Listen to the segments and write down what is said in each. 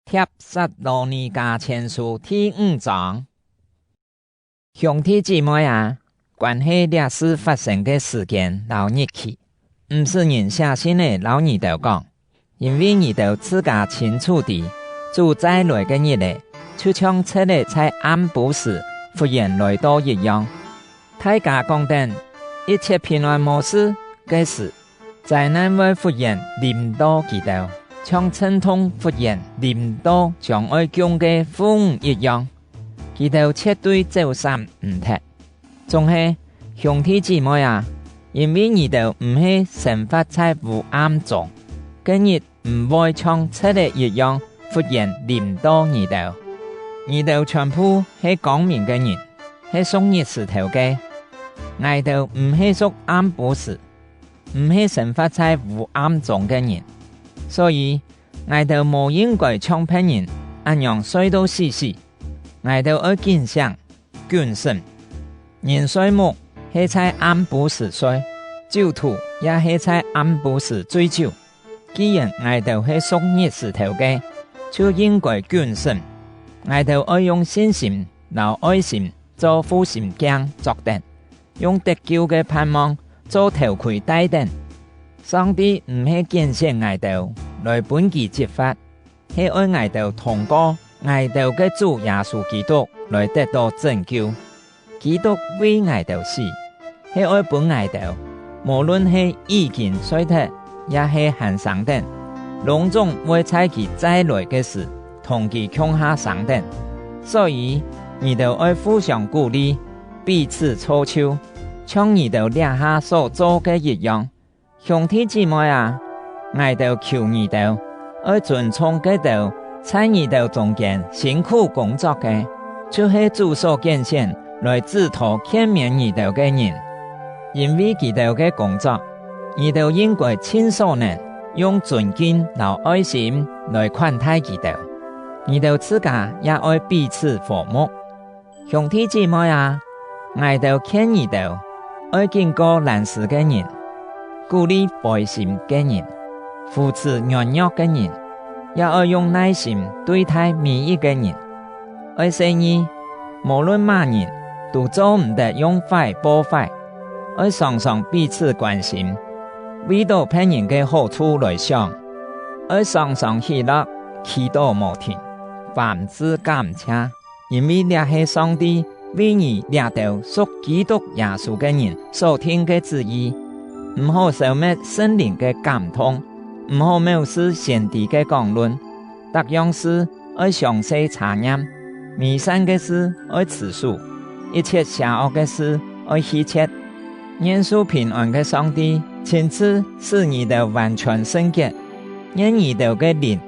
帖撒罗尼迦前书第5章。兄弟姊妹啊，关系历史发生的事件和日期，不是人写信的老二头讲，因为二头自家清楚地主宰来的日历，就像册的在安布时忽然来到一样。大家讲等一切平安无事的事，灾难会忽然临到佢哋，像阵痛忽然临到将爱降嘅風一樣。佢哋絕對走散唔脫。仲係兄弟姊妹啊，因為佢哋唔係生活在黑暗中，今日唔會像冊的一樣忽然臨到佢哋。佢哋全部係光明嘅人，係屬於石頭嘅。我哋唔係屬暗部時，唔係生活在黑暗中嘅人，所以我哋冇應該像別人一樣衰到死死。我哋要堅強謹慎。人衰木係在暗部時衰，酒徒也係在暗部時醉酒。既然我哋係屬於石頭嘅，就應該謹慎。我哋要用信心和愛心做護心鏡作燈，用得救嘅盼望做頭盔戴燈。上帝唔係揀選我哋來本其接法，係愛我哋通過我哋嘅主耶穌基督來得到拯救。基督為我哋死，係愛本我哋，無論係已經衰退，也係還生等，攏總會在其再來嘅時，同其共下生等。所以，你哋愛互相鼓勵，彼此操守，像你哋兩下所做嘅一樣。兄弟姊妹啊，我哋求你哋愛尊重嗰度，在你哋中間辛苦工作嘅，就係主所揀選來指導勸勉你哋嘅人。因為佢哋嘅工作，你哋應該盡所能用尊敬和愛心來款待佢哋。你哋自家也愛彼此和睦。兄弟姊妹啊，我哋勸你哋愛經過難事嘅人，鼓勵悲心嘅人，扶持軟弱嘅人，也愛用耐心對待每一個人。愛說你，無論乜人都做唔得用壞報壞，愛常常彼此關心，為到別人嘅好處來想，愛常常喜樂，祈禱無停，凡事感謝，因為這係上帝為你掠到屬基督耶穌嘅人所聽嘅旨意。唔好消滅聖靈嘅感動，唔好藐視先知嘅講論，各樣事愛詳細查驗，美善嘅事愛持守，一切邪惡嘅事愛棄絕。願屬平安嘅上帝親自使你哋完全聖潔，願你哋嘅靈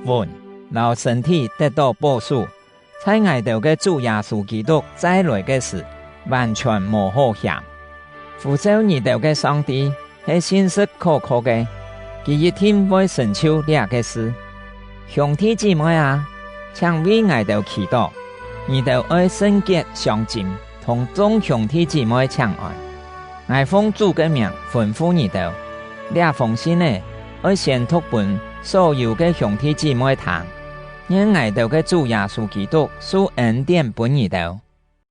魂和身體得到保守，在我哋嘅主耶穌基督再來嘅時，完全無好險。扶守你哋嘅上帝係信實可靠嘅，佢一定會成就這個事。兄弟姊妹啊，請為我哋祈禱，你哋愛聖潔相近，同眾兄弟姊妹相愛。我奉主嘅名吩咐你哋，這封信呢，愛先讀本所有嘅兄弟姊妹聽，因我哋嘅主耶穌基督賜恩典俾你哋。